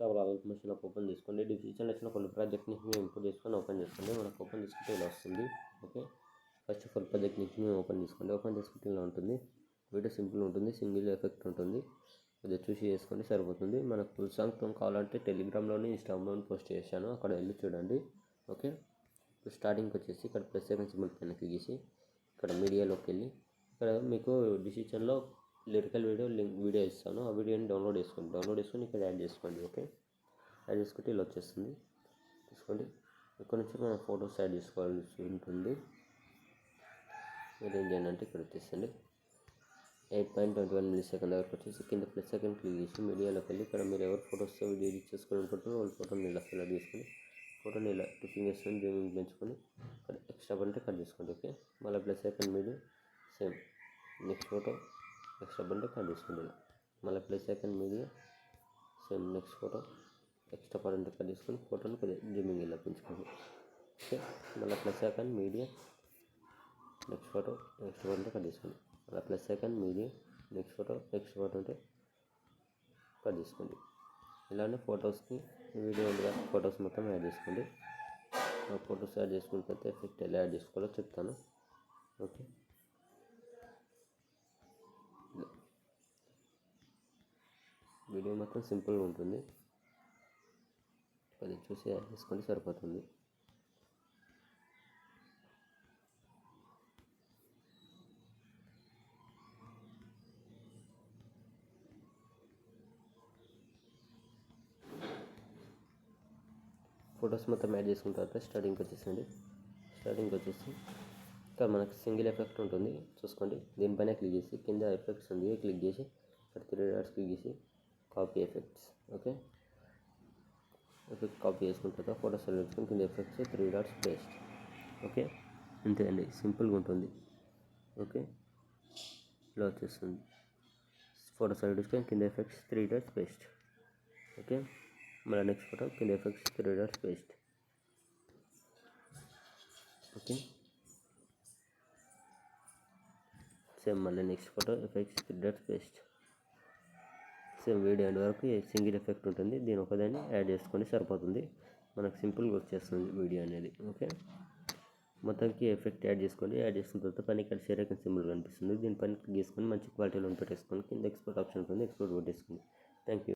Photoshop ఆల్మోషన్ open చేసుకోండి. డిస్క్రిప్షన్లో వచ్చిన కొన్ని ప్రాజెక్ట్ని ఇంపోర్ట్ చేసుకొని ఓపెన్ చేసుకోండి. మనకు ఓపెన్ చేసుకుంటే ఇలా వస్తుంది. Okay, first of all project నుంచి ఓపెన్ చేసుకోండి. ఓపెన్ చేసుకుంటే ఇలా ఉంటుంది. వీడియో సింపుల్ ఉంటుంది, సింగిల్ ఎఫెక్ట్ ఉంటుంది. కొద్దిగా చూసి చేసుకోండి సరిపోతుంది. మనకు ఫుల్ సాంగ్ కావాలంటే టెలిగ్రామ్లోని ఇన్స్టాగ్రామ్లోని పోస్ట్ చేశాను, అక్కడ వెళ్ళి చూడండి. ఓకే, ఇప్పుడు స్టార్టింగ్కి వచ్చేసి ఇక్కడ ప్లస్ సెకండ్ సింబల్ పైన క్లిక్ చేసి ఇక్కడ మీడియాలోకి వెళ్ళి ఇక్కడ మీకు డిస్క్రిప్షన్లో లిరికల్ వీడియో ఇస్తాను, ఆ వీడియోని డౌన్లోడ్ చేసుకొని ఇక్కడ యాడ్ చేసుకోండి. ఓకే, యాడ్ చేసుకుంటే ఇలా వచ్చేస్తుంది. తీసుకోండి. ఇక్కడ నుంచి మనం ఫొటోస్ యాడ్ చేసుకోవాల్సి ఉంటుంది. మీరు ఏం చేయండి అంటే ఇక్కడ వచ్చేసండి 8.21 millisecond దగ్గరకు వచ్చేసి కింద ప్లస్ సెకండ్ క్లిక్ చేసి మీడియాలోకి వెళ్ళి ఇక్కడ మీరు ఎవరు ఫొటోస్ వీడియో ఎడిట్ చేసుకోవాలనుకుంటారో వాళ్ళ ఫోటోని ఇలా సెలెక్ట్ చేసుకొని ఫోటోని ఇలా టిఫింగ్ చేసుకొని జూమింగ్ పెంచుకొని ఇక్కడ ఎక్స్ట్రా బంటే కట్ చేసుకోండి. ఓకే, మళ్ళీ plus second media same next photo extra బంటే కట్ చేసుకోండి. మళ్ళీ plus second media same next photo extra పడంటే కట్ చేసుకొని ఫోటోని కొద్దిగా జూమింగ్ ఇలా పెంచుకోండి. ఓకే, మళ్ళీ plus second media next photo extra పడంటే కట్ చేసుకోండి. అలా plus second media next photo అంటే కట్ చేసుకోండి. ఇలానే ఫొటోస్కి వీడియో ఉండగా ఫొటోస్ మొత్తం యాడ్ చేసుకోండి. ఆ ఫొటోస్ యాడ్ చేసుకున్న తర్వాత ఎఫెక్ట్ ఎలా యాడ్ చేసుకోవాలో చెప్తాను. ఓకే, వీడియో మొత్తం సింపుల్గా ఉంటుంది, అది చూసి యాడ్ చేసుకోండి సరిపోతుంది. ఫొటోస్ మొత్తం యాడ్ చేసుకున్న తర్వాత స్టార్టింగ్కి వచ్చేసి ఇక్కడ మనకు సింగిల్ ఎఫెక్ట్ ఉంటుంది చూసుకోండి. దీనిపైన క్లిక్ చేసి కింద ఎఫెక్ట్స్ ఉంది క్లిక్ చేసి ఇక్కడ 3 డాట్స్ క్లిక్ చేసి copy effects. Okay, effect copy చేసుకున్న తర్వాత ఫోటోస్ సెలెక్ట్ చేసుకొని కింద ఎఫెక్ట్స్ 3 డాట్స్ పేస్ట్. ఓకే, అంతే అండి, సింపుల్గా ఉంటుంది. ఓకే, ఇలా వచ్చేస్తుంది. ఫోటో సెలెక్ట్ చేసుకొని కింద ఎఫెక్ట్స్ 3 డాట్స్ పేస్ట్. ఓకే, మళ్ళీ నెక్స్ట్ ఫోటో కింద effects 3 dots paste. Okay, same మళ్ళీ next photo effects 3 dots paste. Same video end వరకు సింగిల్ ఎఫెక్ట్ ఉంటుంది, దీని ఒకదాన్ని యాడ్ చేసుకొని సరిపోతుంది. మనకు సింపుల్గా వచ్చేస్తుంది వీడియో అనేది. ఓకే, మొత్తానికి ఎఫెక్ట్ యాడ్ చేసుకున్న తర్వాత పైన ఇక్కడ షేర్ ఐకాన్ సింబల్ కనిపిస్తుంది, దీనిపైన క్లిక్ చేసుకొని మంచి క్వాలిటీలో పెట్టేసుకొని కింద ఎక్స్పోర్ట్ ఆప్షన్ ఉంటుంది, ఎక్స్పోర్ట్ కొట్టేసుకోండి. Thank you.